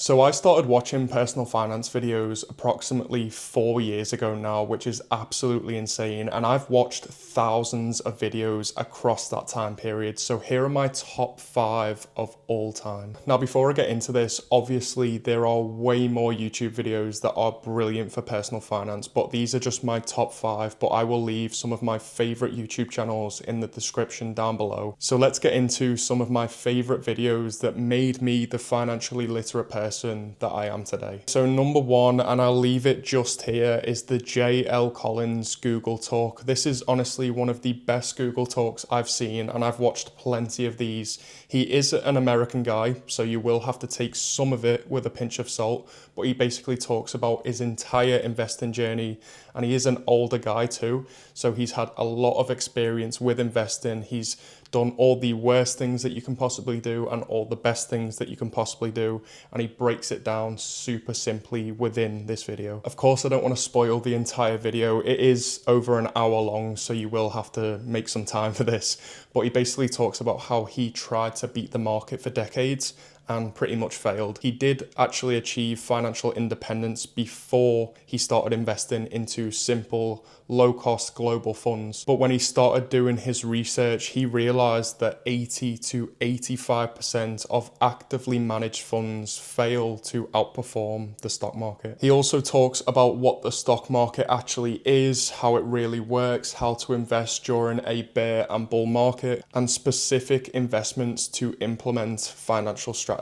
So I started watching personal finance videos approximately 4 years ago now, which is absolutely insane. And I've watched thousands of videos across that time period. So here are my top 5 of all time. Now, before I get into this, obviously there are way more YouTube videos that are brilliant for personal finance, but these are just my top 5. But I will leave some of my favorite YouTube channels in the description down below. So let's get into some of my favorite videos that made me the financially literate person that I am today. So number 1, and I'll leave it just here, is the J.L. Collins Google Talk. This is honestly one of the best Google Talks I've seen, and I've watched plenty of these. He is an American guy, so you will have to take some of it with a pinch of salt, but he basically talks about his entire investing journey, and he is an older guy too, so he's had a lot of experience with investing. He's done all the worst things that you can possibly do and all the best things that you can possibly do, and he breaks it down super simply within this video. Of course, I don't want to spoil the entire video. It is over an hour long, so you will have to make some time for this, but he basically talks about how he tried to beat the market for decades and pretty much failed. He did actually achieve financial independence before he started investing into simple, low-cost global funds. But when he started doing his research, he realized that 80 to 85% of actively managed funds fail to outperform the stock market. He also talks about what the stock market actually is, how it really works, how to invest during a bear and bull market, and specific investments to implement financial strategies.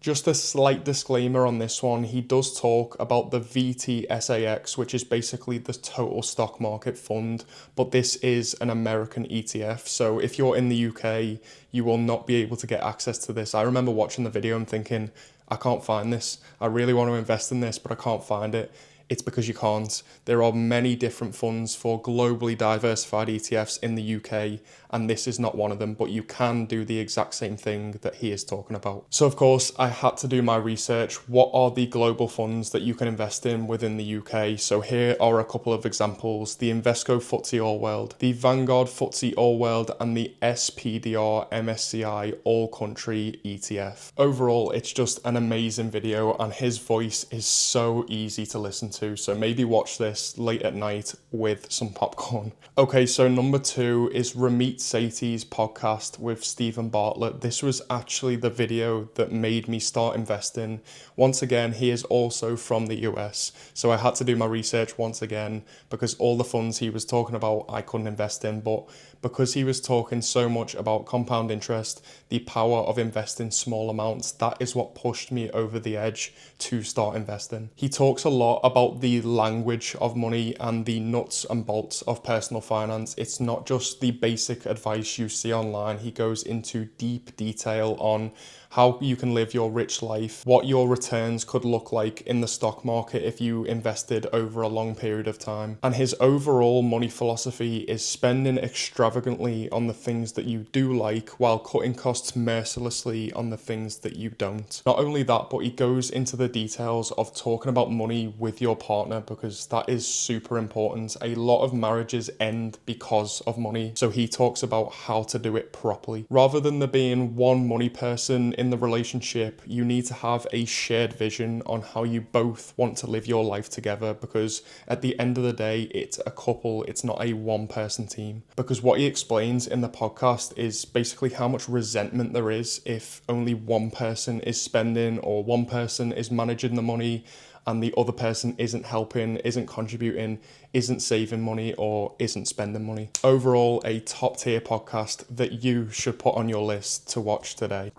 Just a slight disclaimer on this one, he does talk about the VTSAX, which is basically the total stock market fund, but this is an American ETF. So if you're in the UK, you will not be able to get access to this. I remember watching the video and thinking, I can't find this. I really want to invest in this, but I can't find it. It's because you can't. There are many different funds for globally diversified ETFs in the UK, and this is not one of them, but you can do the exact same thing that he is talking about. So of course, I had to do my research. What are the global funds that you can invest in within the UK? So here are a couple of examples: the Invesco FTSE All World, the Vanguard FTSE All World, and the SPDR MSCI All Country ETF. Overall, it's just an amazing video, and his voice is so easy to listen to. So maybe watch this late at night with some popcorn. Okay, so number 2 is Ramit Sethi's podcast with Stephen Bartlett. This was actually the video that made me start investing. Once again, he is also from the US, so I had to do my research once again because all the funds he was talking about I couldn't invest in, but because he was talking so much about compound interest, the power of investing small amounts, that is what pushed me over the edge to start investing. He talks a lot about the language of money and the nuts and bolts of personal finance. It's not just the basic advice you see online. He goes into deep detail on how you can live your rich life, what your returns could look like in the stock market if you invested over a long period of time. And his overall money philosophy is spending extravagantly on the things that you do like while cutting costs mercilessly on the things that you don't. Not only that, but he goes into the details of talking about money with your partner, because that is super important. A lot of marriages end because of money, so he talks about how to do it properly. Rather than there being one money person in the relationship, you need to have a shared vision on how you both want to live your life together, because at the end of the day, it's a couple, it's not a one-person team. Because what he explains in the podcast is basically how much resentment there is if only one person is spending or one person is managing the money and the other person isn't helping, isn't contributing, isn't saving money, or isn't spending money. Overall, a top tier podcast that you should put on your list to watch today.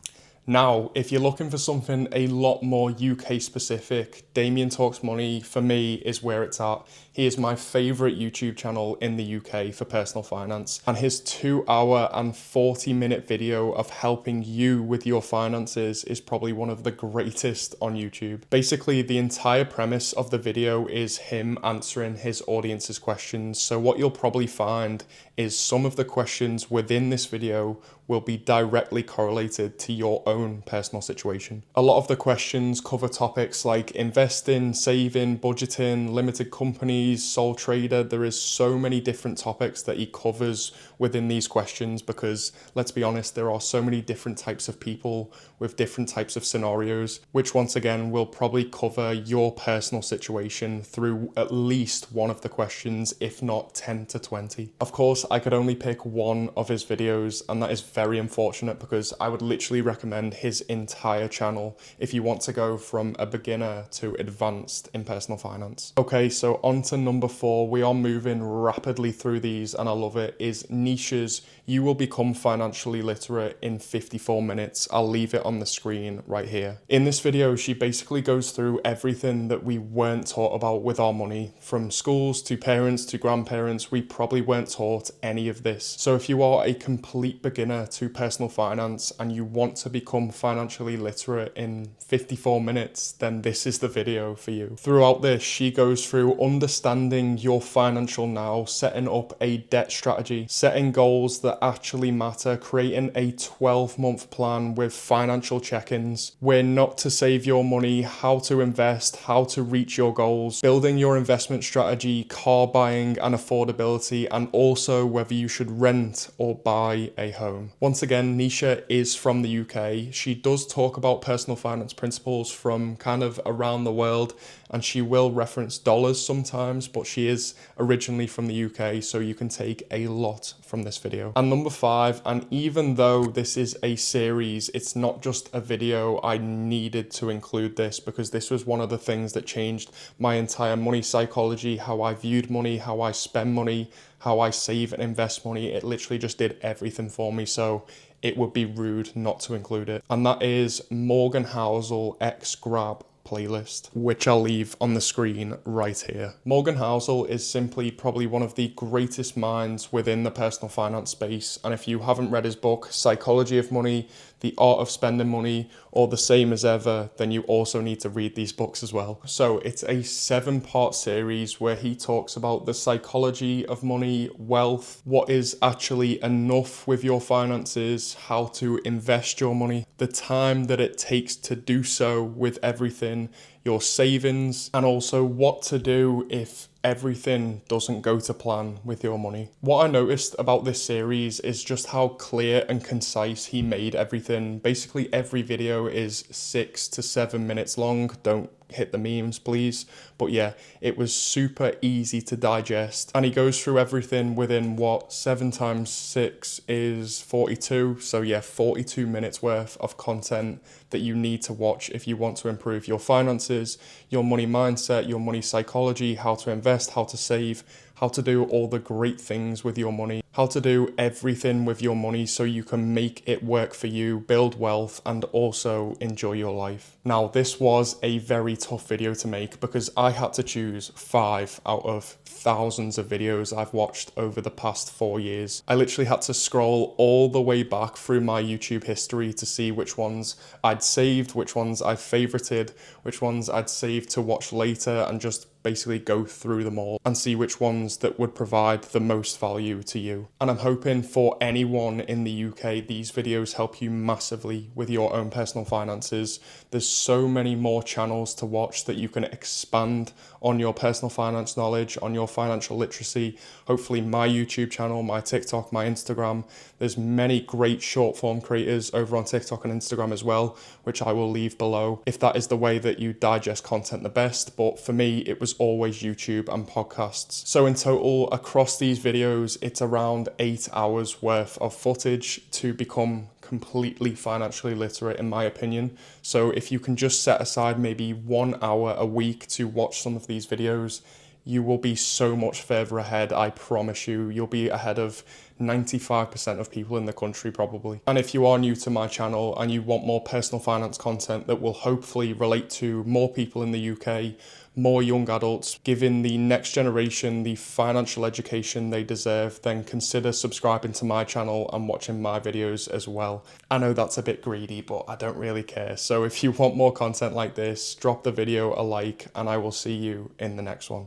Now, if you're looking for something a lot more UK specific, Damien Talks Money, for me, is where it's at. He is my favourite YouTube channel in the UK for personal finance, and his 2-hour and 40-minute video of helping you with your finances is probably one of the greatest on YouTube. Basically, the entire premise of the video is him answering his audience's questions. So what you'll probably find is some of the questions within this video will be directly correlated to your own personal situation. A lot of the questions cover topics like investing, saving, budgeting, limited companies, sole trader. There is so many different topics that he covers within these questions because, let's be honest, there are so many different types of people with different types of scenarios, which once again will probably cover your personal situation through at least one of the questions, if not 10 to 20. Of course, I could only pick one of his videos, and that is very unfortunate because I would literally recommend his entire channel if you want to go from a beginner to advanced in personal finance. Okay, so on to number 4. We are moving rapidly through these and I love it, is niches. You will become financially literate in 54 minutes. I'll leave it on the screen right here. In this video, she basically goes through everything that we weren't taught about with our money. From schools to parents to grandparents, we probably weren't taught any of this. So if you are a complete beginner to personal finance and you want to become financially literate in 54 minutes, then this is the video for you. Throughout this, she goes through understanding your financial now, setting up a debt strategy, setting goals that actually matter, creating a 12-month plan with financial check-ins, where not to save your money, how to invest, how to reach your goals, building your investment strategy, car buying and affordability, and also whether you should rent or buy a home. Once again, Nisha is from the UK. She does talk about personal finance principles from kind of around the world, and she will reference dollars sometimes, but she is originally from the UK, so you can take a lot from this video. And number 5, and even though this is a series, it's not just a video, I needed to include this because this was one of the things that changed my entire money psychology, how I viewed money, how I spend money, how I save and invest money. It literally just did everything for me, so it would be rude not to include it. And that is Morgan Housel X Grab playlist, which I'll leave on the screen right here. Morgan Housel is simply probably one of the greatest minds within the personal finance space, and if you haven't read his book, Psychology of Money, The Art of Spending Money, or The Same as Ever, then you also need to read these books as well. So it's a 7-part series where he talks about the psychology of money, wealth, what is actually enough with your finances, how to invest your money, the time that it takes to do so with everything, your savings, and also what to do if everything doesn't go to plan with your money. What I noticed about this series is just how clear and concise he made everything. Basically every video is 6 to 7 minutes long. Don't hit the memes, please. But yeah, it was super easy to digest, and he goes through everything within what 7 times 6 is 42. So yeah, 42 minutes worth of content that you need to watch if you want to improve your finances, your money mindset, your money psychology, how to invest, how to save, how to do all the great things with your money, how to do everything with your money so you can make it work for you, build wealth, and also enjoy your life. Now, this was a very tough video to make because I had to choose 5 out of thousands of videos I've watched over the past 4 years. I literally had to scroll all the way back through my YouTube history to see which ones I'd saved, which ones I favorited, which ones I'd saved to watch later, and just basically go through them all and see which ones that would provide the most value to you. And I'm hoping for anyone in the UK, these videos help you massively with your own personal finances. There's so many more channels to watch that you can expand on your personal finance knowledge, on your financial literacy. Hopefully my YouTube channel, my TikTok, my Instagram. There's many great short form creators over on TikTok and Instagram as well, which I will leave below if that is the way that you digest content the best. But for me, it was always YouTube and podcasts. So in total, across these videos, it's around 8 hours worth of footage to become completely financially literate, in my opinion. So if you can just set aside maybe 1 hour a week to watch some of these videos, you will be so much further ahead. I promise you, you'll be ahead of 95% of people in the country probably. And if you are new to my channel and you want more personal finance content that will hopefully relate to more people in the UK, more young adults, giving the next generation the financial education they deserve, then consider subscribing to my channel and watching my videos as well. I know that's a bit greedy, but I don't really care. So if you want more content like this, drop the video a like and I will see you in the next one.